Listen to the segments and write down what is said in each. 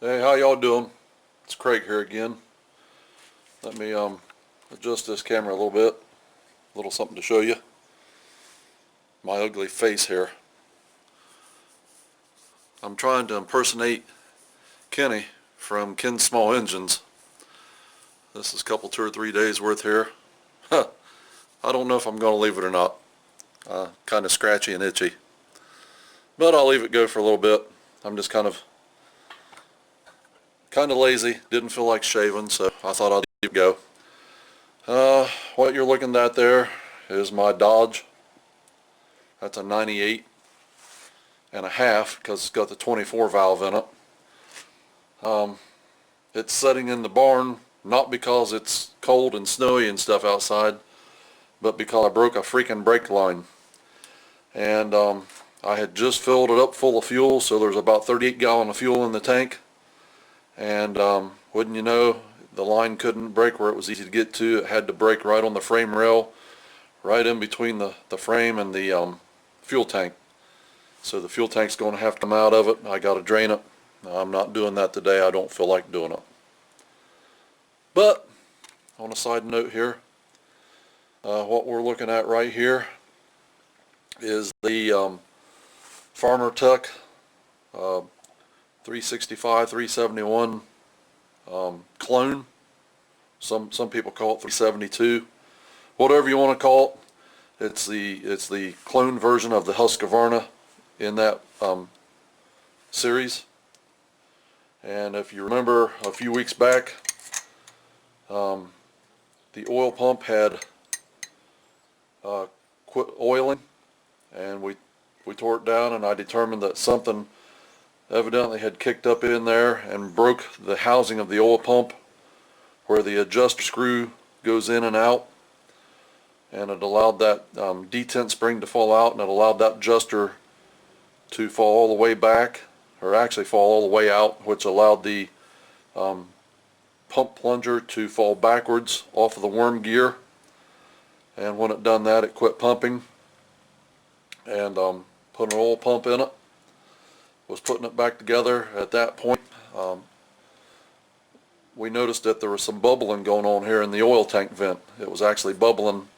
Hey, how y'all doing? It's Craig here again. Let me adjust this camera a little bit. A little something to show you. My ugly face here. I'm trying to impersonate Kenny from Ken's Small Engines. This is a couple, 2 or 3 days worth here. I don't know if I'm going to leave it or not. Kind of scratchy and itchy. But I'll leave it go for a little bit. I'm just kind of lazy. Didn't feel like shaving, so I thought I'd leave it go. What you're looking at there is my Dodge. That's a 98 and a half because it's got the 24 valve in it. It's sitting in the barn not because it's cold and snowy and stuff outside, but because I broke a freaking brake line. And I had just filled it up full of fuel, so there's about 38 gallons of fuel in the tank. And wouldn't you know, the line couldn't break where it was easy to get to. It had to break right on the frame rail, right in between the frame and the fuel tank. So the fuel tank's going to have to come out of it. I got to drain it. I'm not doing that today. I don't feel like doing it. But on a side note here, what we're looking at right here is the FarmerTec 365, 371 clone. Some people call it 372. Whatever you want to call it. It's the clone version of the Huztl in that series. And if you remember a few weeks back, the oil pump had quit oiling, and we tore it down, and I determined that something evidently had kicked up in there and broke the housing of the oil pump where the adjuster screw goes in and out, and it allowed that detent spring to fall out, and it allowed that adjuster to fall all the way back, or actually fall all the way out, which allowed the pump plunger to fall backwards off of the worm gear. And when it done that, it quit pumping, and put an oil pump in it. Was putting it back together. At that point, we noticed that there was some bubbling going on here in the oil tank vent. It was actually bubbling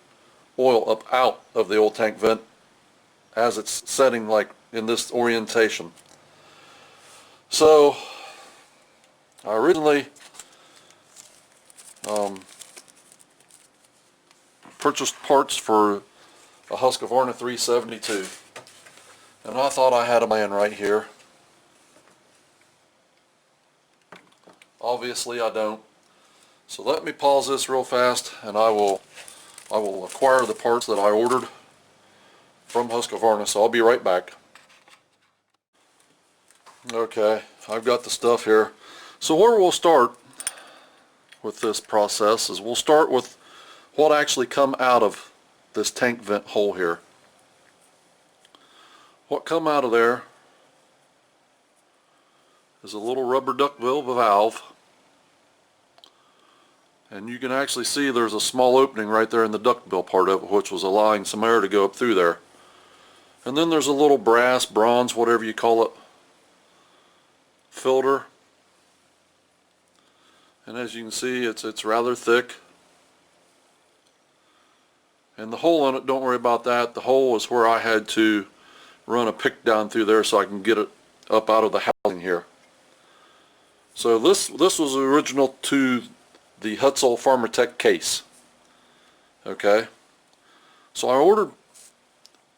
oil up out of the oil tank vent as it's setting like in this orientation. So I originally purchased parts for a Huztl 372, and I thought I had a man right here. Obviously I don't. So let me pause this real fast, and I will acquire the parts that I ordered from Huztl, so I'll be right back. Okay, I've got the stuff here. So where we'll start with this process is we'll start with what actually come out of this tank vent hole here. What come out of there is a little rubber duckbill valve, and you can actually see there's a small opening right there in the duckbill part of it, which was allowing some air to go up through there. And then there's a little brass, bronze, whatever you call it, filter. And as you can see, it's rather thick. And the hole in it, don't worry about that. The hole is where I had to run a pick down through there so I can get it up out of the housing here. So this was original to the Huztl FarmerTec case. Okay. So I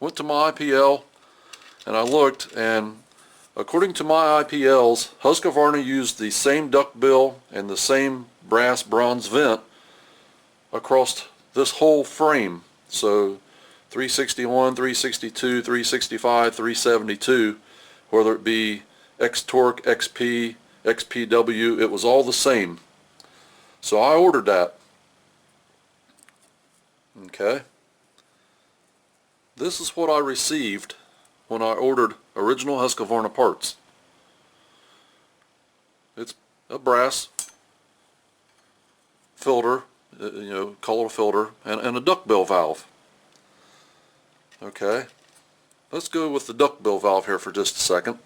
went to my IPL, and I looked, and according to my IPLs, Huztl used the same duckbill and the same brass bronze vent across this whole frame. So 361, 362, 365, 372, whether it be X-Torque, XP, XPW, it was all the same. So I ordered that. Okay. This is what I received when I ordered original Huztl parts. It's a brass filter, color filter, and a duckbill valve. Okay, let's go with the duckbill valve here for just a second.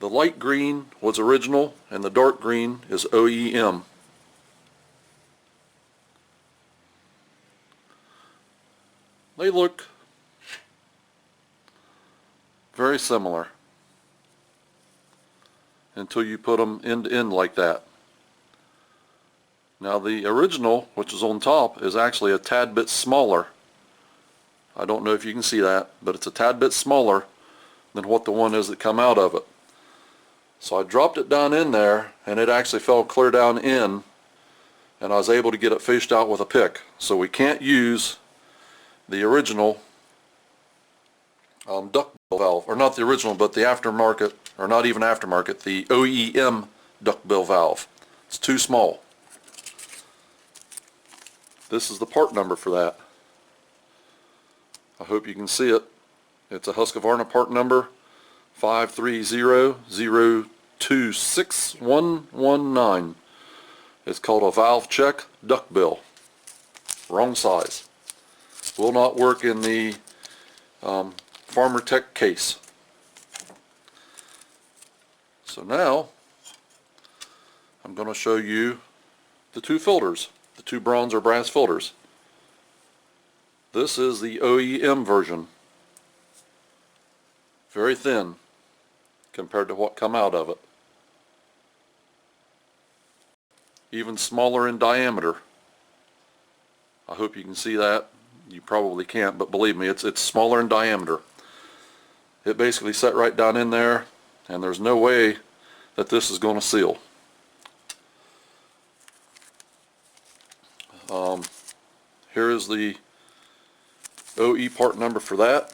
The light green was original and the dark green is OEM. They look very similar until you put them end to end like that. Now the original, which is on top, is actually a tad bit smaller. I don't know if you can see that, but it's a tad bit smaller than what the one is that come out of it. So I dropped it down in there and it actually fell clear down in, and I was able to get it fished out with a pick. So we can't use the original duckbill valve, or not the original, but the aftermarket, or not even aftermarket, the OEM duckbill valve. It's too small. This is the part number for that. I hope you can see it. It's a Husqvarna part number 530026119. It's called a valve check duckbill. Wrong size. Will not work in the FarmerTec case. So now I'm going to show you the two filters, the two bronze or brass filters. This is the OEM version. Very thin compared to what come out of it. Even smaller in diameter. I hope you can see that. You probably can't, but believe me, it's smaller in diameter. It basically set right down in there, and there's no way that this is going to seal. Here is the OE part number for that.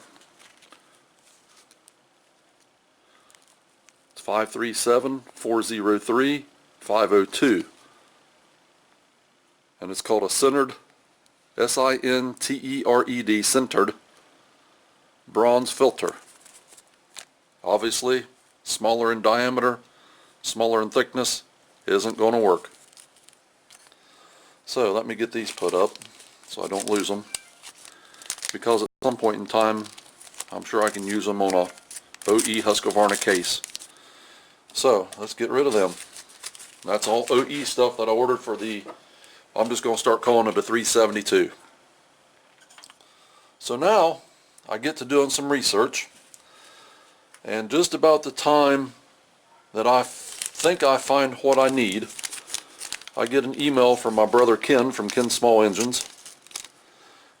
It's 537403502, and it's called a centered, S-I-N-T-E-R-E-D, centered bronze filter. Obviously, smaller in diameter, smaller in thickness, isn't going to work. So let me get these put up so I don't lose them, because at some point in time I'm sure I can use them on a OE Husqvarna case. So let's get rid of them. That's all OE stuff that I ordered for the, I'm just going to start calling it a 372. So now I get to doing some research, and just about the time that I think I find what I need, I get an email from my brother Ken from Ken Small Engines,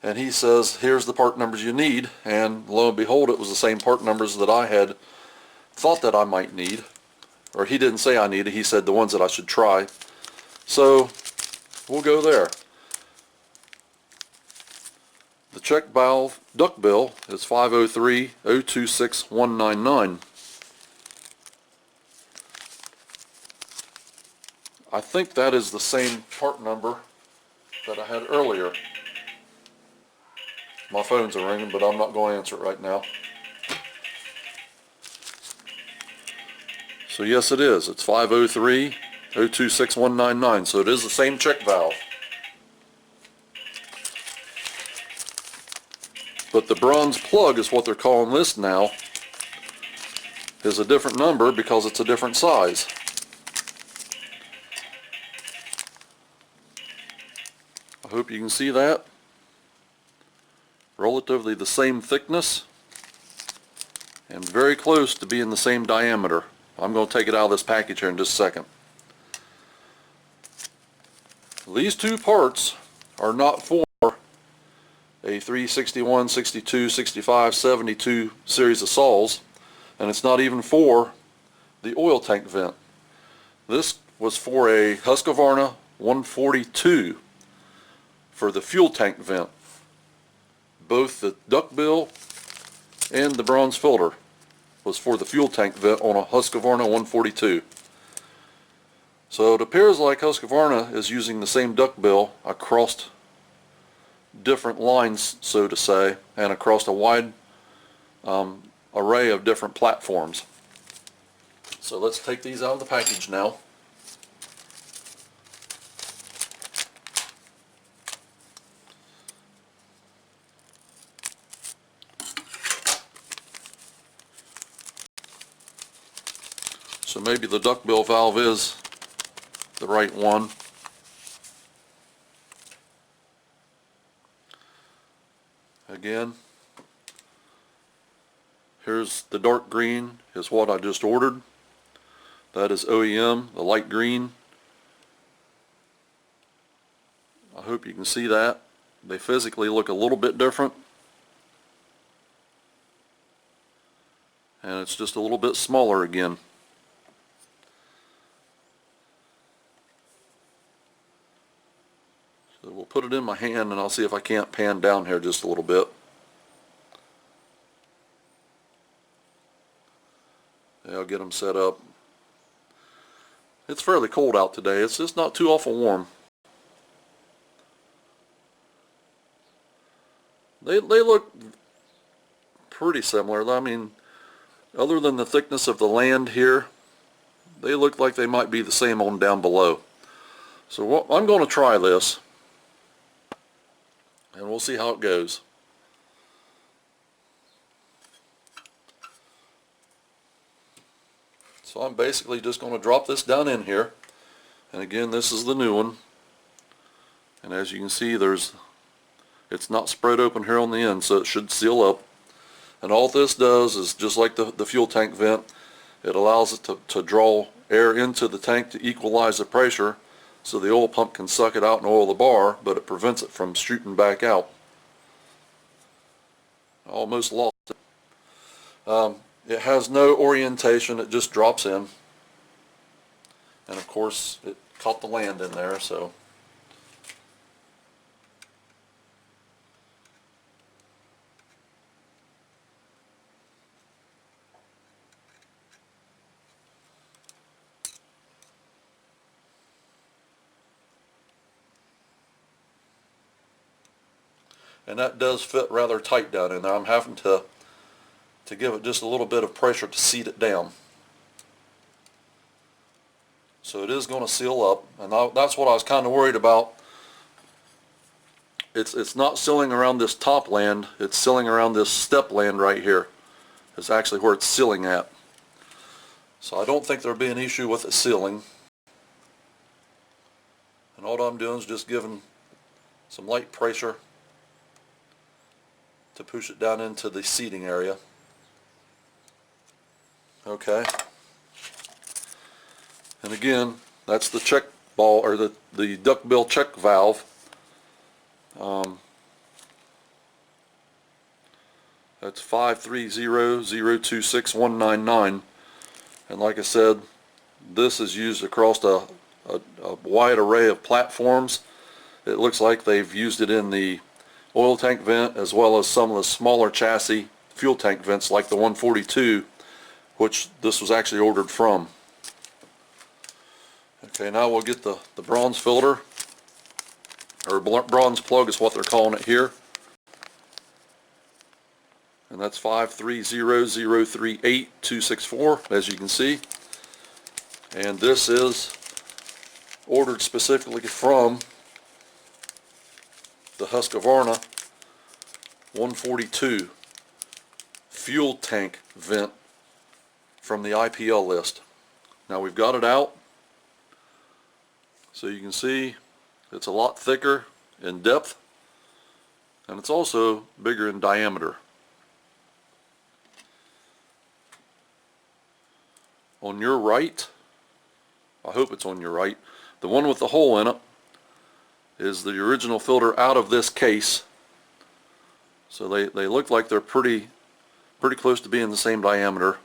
and he says, here's the part numbers you need, and lo and behold, it was the same part numbers that I had thought that I might need. Or he didn't say I needed, he said the ones that I should try. So we'll go there. The check valve duckbill is 503026199. I think that is the same part number that I had earlier. My phones are ringing, but I'm not going to answer it right now. So yes, it is. It's 503026199. So it is the same check valve. But the bronze plug is what they're calling this now, is a different number because it's a different size. I hope you can see that. Relatively the same thickness and very close to being the same diameter. I'm going to take it out of this package here in just a second. These two parts are not for a 361, 62, 65, 72 series of saws, and it's not even for the oil tank vent. This was for a Husqvarna 142 for the fuel tank vent. Both the duckbill and the bronze filter was for the fuel tank vent on a Husqvarna 142. So it appears like Husqvarna is using the same duckbill across different lines, so to say, and across a wide array of different platforms. So let's take these out of the package now. So maybe the duckbill valve is the right one. Again, here's the dark green is what I just ordered. That is OEM, the light green. I hope you can see that. They physically look a little bit different. And it's just a little bit smaller again. So we'll put it in my hand and I'll see if I can't pan down here just a little bit. Yeah, I'll get them set up. It's fairly cold out today. It's just not too awful warm. They look pretty similar. I mean, other than the thickness of the land here, they look like they might be the same on down below. So I'm going to try this, and we'll see how it goes. So I'm basically just going to drop this down in here, and again, this is the new one, and as you can see, it's not spread open here on the end, so it should seal up. And all this does is, just like the fuel tank vent, it allows it to draw air into the tank to equalize the pressure so the oil pump can suck it out and oil the bar, but it prevents it from shooting back out. I almost lost it. It has no orientation, it just drops in. And of course it caught the land in there, so. And that does fit rather tight down in there. I'm having to give it just a little bit of pressure to seat it down. So it is going to seal up, and that's what I was kind of worried about. It's not sealing around this top land, it's sealing around this step land right here. It's actually where it's sealing at. So I don't think there'll be an issue with it sealing. And all I'm doing is just giving some light pressure to push it down into the seating area. Okay. And again, that's the check ball, or the duckbill check valve. That's 530026199, and like I said, this is used across a wide array of platforms. It looks like they've used it in the oil tank vent as well as some of the smaller chassis fuel tank vents like the 142, which this was actually ordered from. Okay, now we'll get the bronze filter, or bronze plug is what they're calling it here. And that's 530038264, as you can see. And this is ordered specifically from the Huztl 142 fuel tank vent from the IPL list. Now we've got it out, so you can see it's a lot thicker in depth, and it's also bigger in diameter. On your right, I hope it's on your right, the one with the hole in it is the original filter out of this case. So they look like they're pretty close to being the same diameter.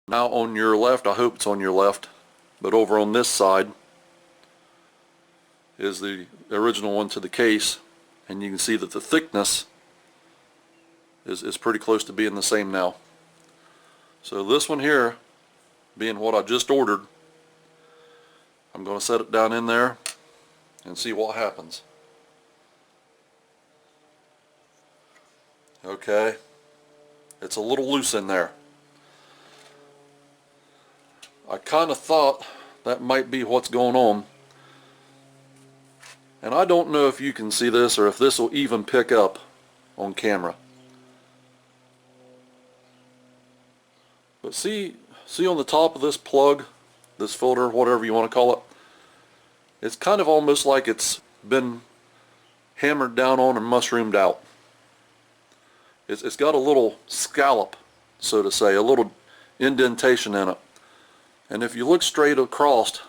Now on your left, I hope it's on your left, but over on this side is the original one to the case, and you can see that the thickness is pretty close to being the same now. So this one here, being what I just ordered, I'm going to set it down in there and see what happens. Okay, it's a little loose in there. I kind of thought that might be what's going on, and I don't know if you can see this or if this will even pick up on camera. But see see on the top of this plug, this filter, whatever you want to call it, it's kind of almost like it's been hammered down on and mushroomed out. It's got a little scallop, so to say, a little indentation in it. And if you look straight across,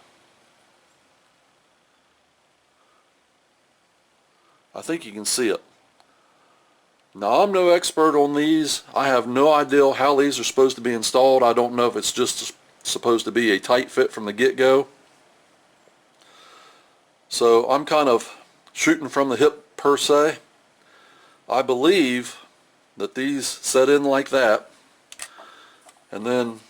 I think you can see it. Now, I'm no expert on these. I have no idea how these are supposed to be installed. I don't know if it's just supposed to be a tight fit from the get-go. So I'm kind of shooting from the hip per se. I believe that these set in like that. And then,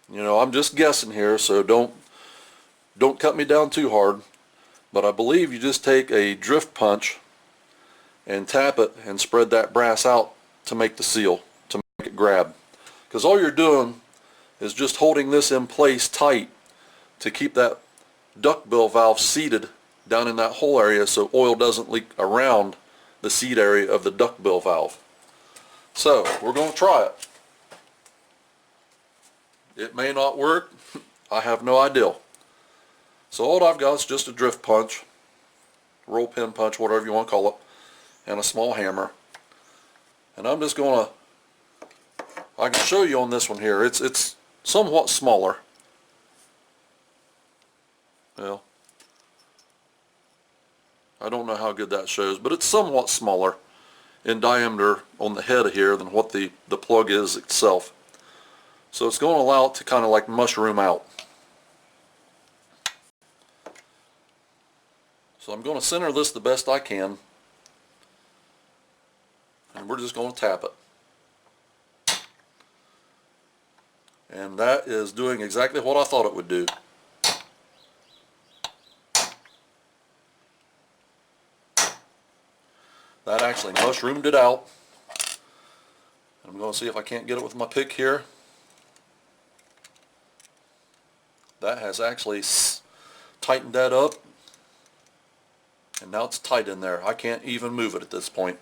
you know, I'm just guessing here, so don't cut me down too hard. But I believe you just take a drift punch and tap it and spread that brass out to make the seal, to make it grab. Because all you're doing is just holding this in place tight to keep that duckbill valve seated down in that hole area so oil doesn't leak around the seat area of the duckbill valve. So we're going to try it. It may not work. I have no idea. So all I've got is just a drift punch, roll pin punch, whatever you want to call it, and a small hammer. And I'm just going to, I can show you on this one here, it's somewhat smaller. Well, I don't know how good that shows, but it's somewhat smaller in diameter on the head here than what the plug is itself. So it's going to allow it to kind of like mushroom out. So I'm going to center this the best I can, and we're just going to tap it. And that is doing exactly what I thought it would do. That actually mushroomed it out. I'm going to see if I can't get it with my pick here. That has actually tightened that up, and now it's tight in there. I can't even move it at this point.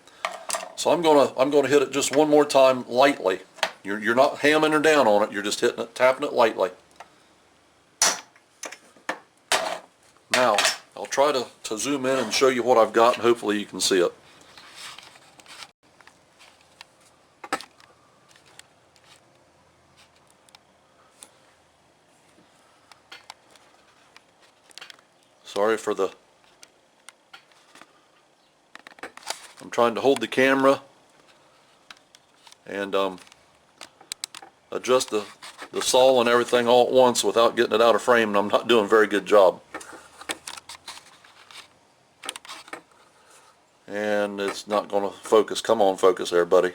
So I'm gonna hit it just one more time lightly. You're not hammering her down on it. You're just hitting it, tapping it lightly. Now I'll try to zoom in and show you what I've got, and hopefully you can see it. Sorry for the, I'm trying to hold the camera and adjust the saw and everything all at once without getting it out of frame, and I'm not doing a very good job. And it's not going to focus. Come on, focus there, buddy.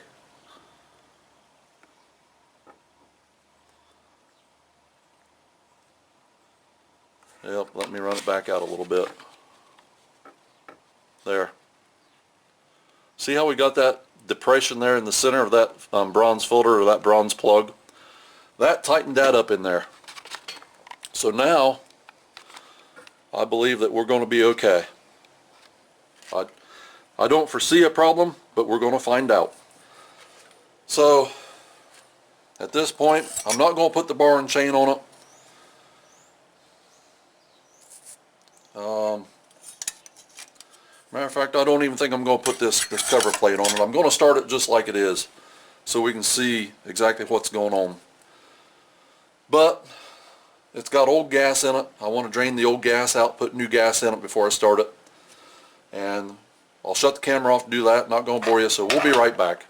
Yep, let me run it back out a little bit. There. See how we got that depression there in the center of that bronze filter, or that bronze plug? That tightened that up in there. So now I believe that we're going to be okay. I don't foresee a problem, but we're going to find out. So at this point, I'm not going to put the bar and chain on it. Matter of fact, I don't even think I'm going to put this cover plate on it. I'm going to start it just like it is, so we can see exactly what's going on. But it's got old gas in it. I want to drain the old gas out, put new gas in it before I start it. And I'll shut the camera off to do that. Not going to bore you, so we'll be right back.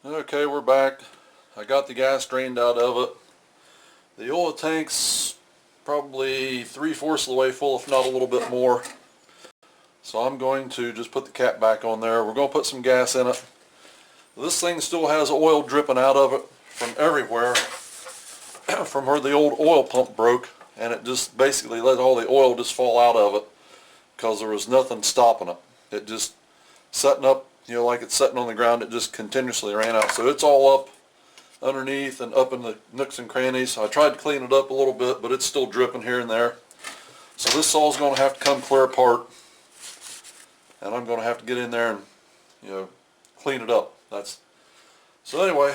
Okay, we're back. I got the gas drained out of it. The oil tank's probably 3/4 of the way full, if not a little bit more. So I'm going to just put the cap back on there. We're going to put some gas in it. This thing still has oil dripping out of it from everywhere, from where the old oil pump broke, and it just basically let all the oil just fall out of it because there was nothing stopping it. It just setting up, you know, like it's sitting on the ground, it just continuously ran out. So it's all up underneath and up in the nooks and crannies. I tried to clean it up a little bit, but it's still dripping here and there. So this saw's going to have to come clear apart, and I'm going to have to get in there and, you know, clean it up. So anyway,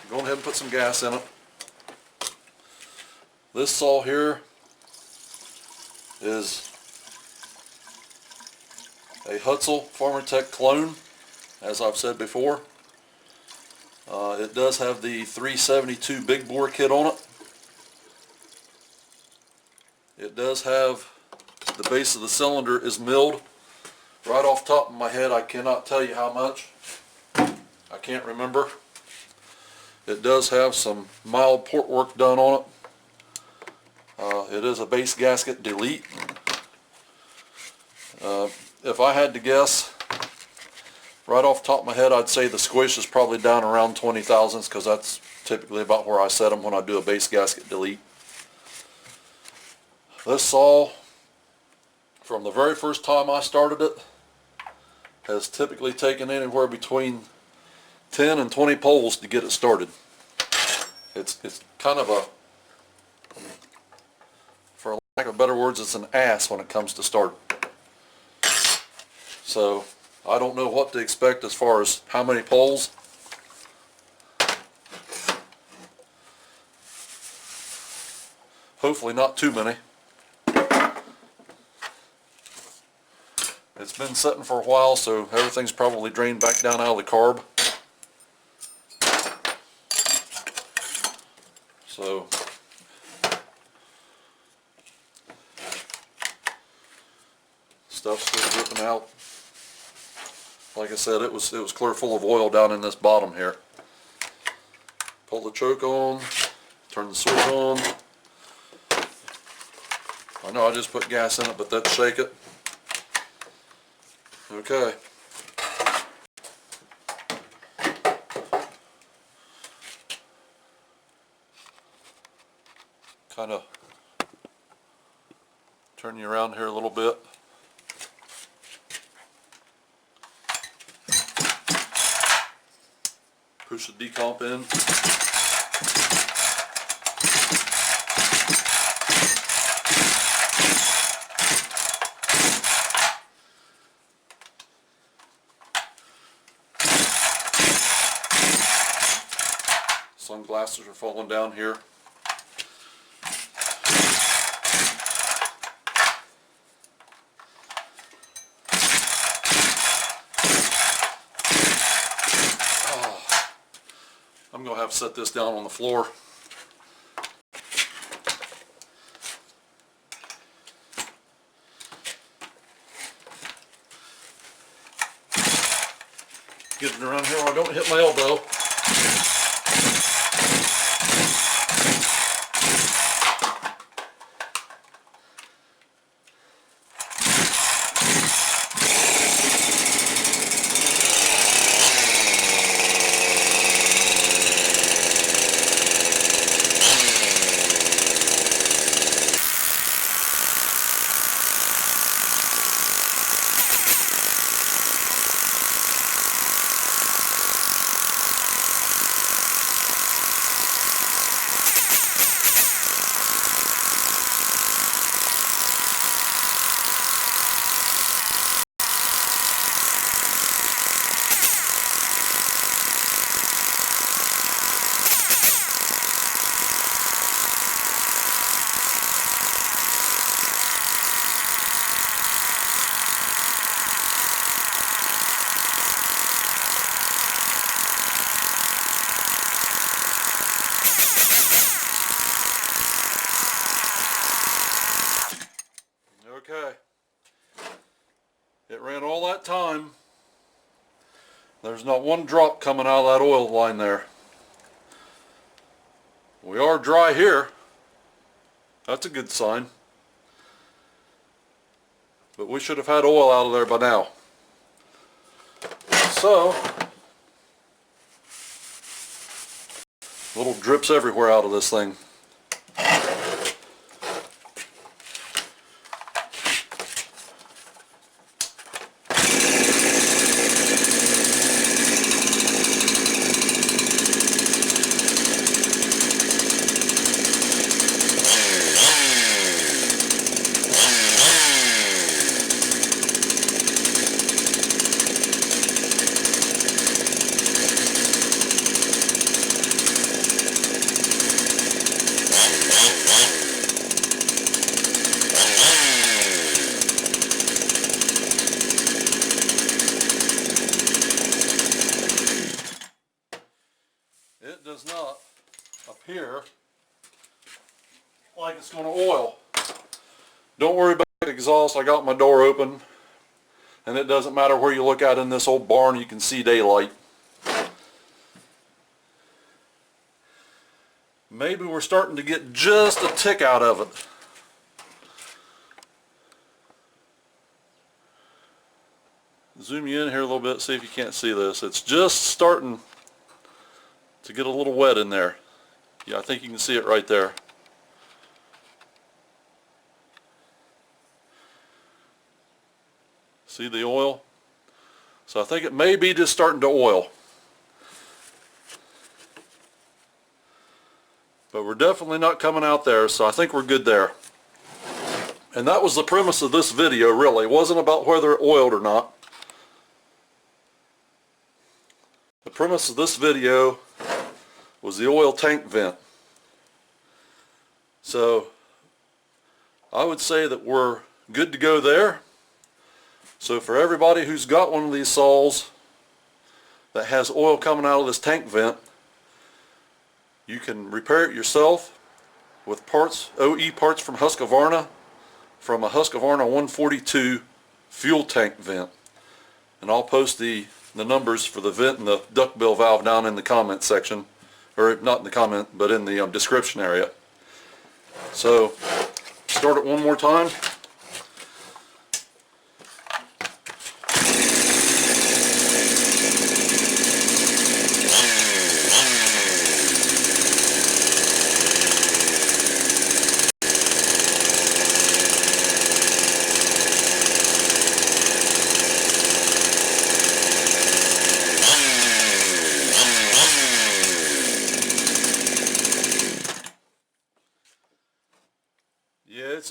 I'm going to ahead and put some gas in it. This saw here is a Huztl FarmerTec clone, as I've said before. It does have the 372 big bore kit on it. It does have the base of the cylinder is milled. Right off the top of my head, I cannot tell you how much. I can't remember. It does have some mild port work done on it. It is a base gasket delete. If I had to guess, right off the top of my head, I'd say the squish is probably down around 20 thousandths, because that's typically about where I set them when I do a base gasket delete. This saw, from the very first time I started it, has typically taken anywhere between 10 and 20 poles to get it started. It's kind of a, for lack of better words, it's an ass when it comes to start. So I don't know what to expect as far as how many poles. Hopefully not too many. It's been sitting for a while, so everything's probably drained back down out of the carb. So stuff's still dripping out. Like I said, it was clear full of oil down in this bottom here. Pull the choke on, turn the switch on. I know I just put gas in it, but let's shake it. Okay. Kind of turn you around here a little bit. Push the decomp in. Sunglasses are falling down here. I'm going to have to set this down on the floor. Getting around here where I don't hit my elbow. Okay, it ran all that time. There's not one drop coming out of that oil line there. We are dry here. That's a good sign. But we should have had oil out of there by now. So, little drips everywhere out of this thing. does not appear like it's going to oil. Don't worry about the exhaust. I got my door open, and it doesn't matter where you look at in this old barn, you can see daylight. Maybe we're starting to get just a tick out of it. Zoom you in here a little bit, see if you can't see this. It's just starting to get a little wet in there. Yeah, I think you can see it right there. See the oil? So I think it may be just starting to oil. But we're definitely not coming out there, so I think we're good there. And that was the premise of this video, really. It wasn't about whether it oiled or not. The premise of this video was the oil tank vent. So I would say that we're good to go there. So for everybody who's got one of these saws that has oil coming out of this tank vent, you can repair it yourself with parts, OE parts from Husqvarna, from a Husqvarna 142 fuel tank vent. And I'll post the numbers for the vent and the duckbill valve down in the comment section, or not in the comment, but in the description area. So start it one more time.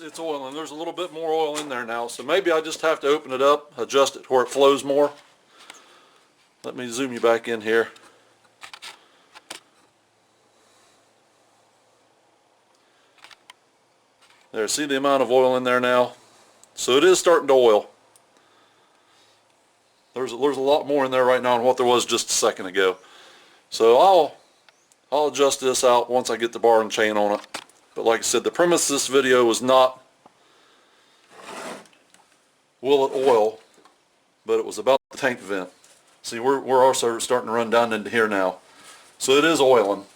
It's oiling. There's a little bit more oil in there now, so maybe I just have to open it up, adjust it where it flows more. Let me zoom you back in here. There, see the amount of oil in there now? So it is starting to oil. There's a lot more in there right now than what there was just a second ago. So I'll adjust this out once I get the bar and chain on it. But like I said, the premise of this video was not will it oil, but it was about the tank vent. See, we're also starting to run down into here now. So it is oiling.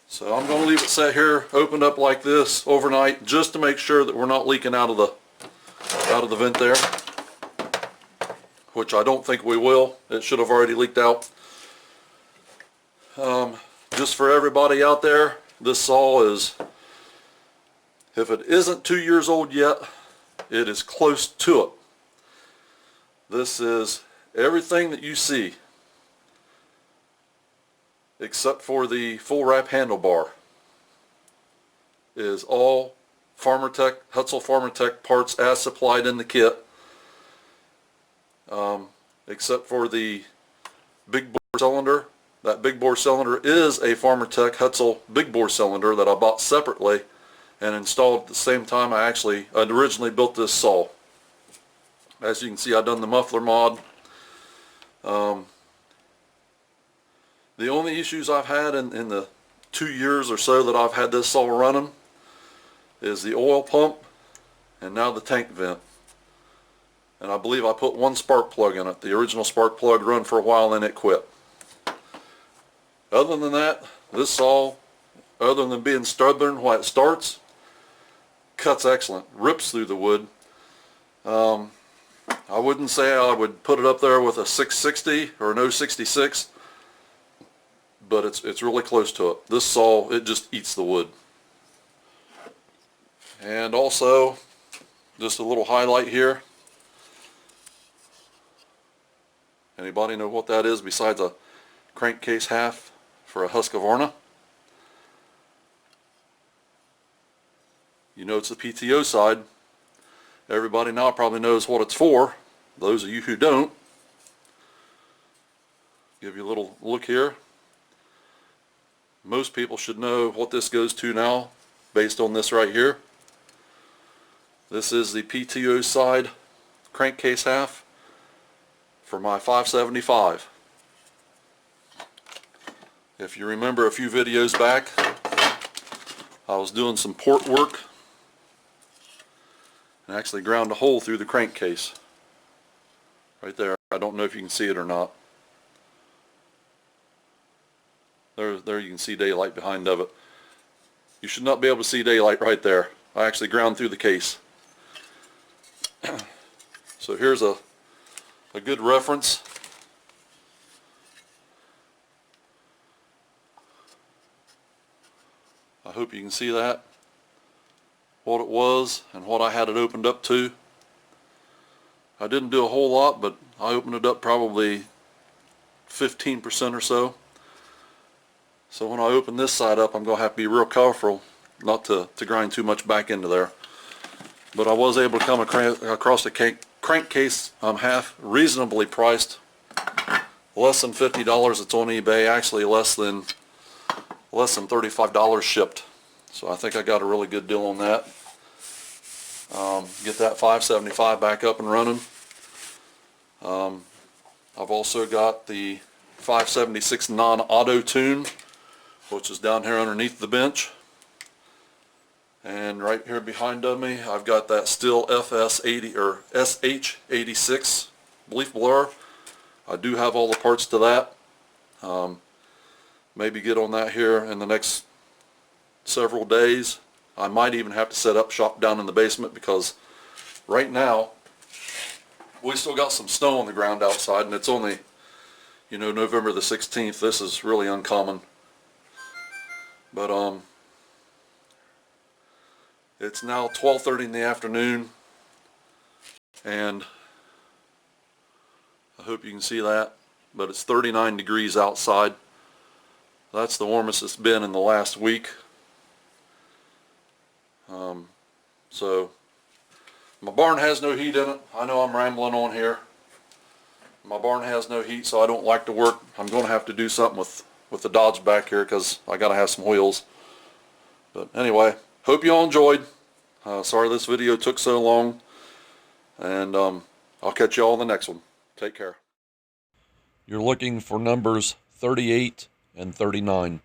So I'm going to leave it set here, opened up like this overnight, just to make sure that we're not leaking out of the vent there, which I don't think we will. It should have already leaked out. Just for everybody out there, this saw is, if it isn't 2 years old yet, it is close to it. This is everything that you see, except for the full wrap handlebar, is all FarmerTec, Huztl FarmerTec parts as supplied in the kit, except for the big bore cylinder. That big bore cylinder is a FarmerTec Huztl big bore cylinder that I bought separately and installed at the same time I'd originally built this saw. As you can see, I've done the muffler mod. The only issues I've had in the 2 years or so that I've had this saw running is the oil pump and now the tank vent. And I believe I put one spark plug in it. The original spark plug run for a while and it quit. Other than that, this saw, other than being stubborn while it starts, cuts excellent, rips through the wood. I wouldn't say I would put it up there with a 660 or an 066, but it's really close to it. This saw, it just eats the wood. And also, just a little highlight here. Anybody know what that is besides a crankcase half for a Husqvarna? You know it's the PTO side. Everybody now probably knows what it's for. Those of you who don't, give you a little look here. Most people should know what this goes to now based on this right here. This is the PTO side crankcase half for my 575. If you remember a few videos back, I was doing some port work and actually ground a hole through the crankcase. Right there. I don't know if you can see it or not. There you can see daylight behind of it. You should not be able to see daylight right there. I actually ground through the case. So here's a good reference. I hope you can see that. What it was and what I had it opened up to. I didn't do a whole lot, but I opened it up probably 15% or so. So when I open this side up, I'm going to have to be real careful not to grind too much back into there. But I was able to come across a crankcase half reasonably priced. Less than $50 it's on eBay, actually less than $35 shipped. So I think I got a really good deal on that. Get that 575 back up and running. I've also got the 576 non-auto tune, which is down here underneath the bench. And right here behind of me, I've got that Stihl FS80 or SH86 leaf blower. I do have all the parts to that. Maybe get on that here in the next several days. I might even have to set up shop down in the basement because right now we still got some snow on the ground outside, and it's only, you know, November the 16th. This is really uncommon. But it's now 12:30 in the afternoon, and I hope you can see that, but it's 39 degrees outside. That's the warmest it's been in the last week. So my barn has no heat in it. I know I'm rambling on here. My barn has no heat, so I don't like to work. I'm going to have to do something with the Dodge back here because I got to have some wheels. But anyway, hope you all enjoyed. Sorry this video took so long, and I'll catch you all in the next one. Take care. You're looking for numbers 38 and 39.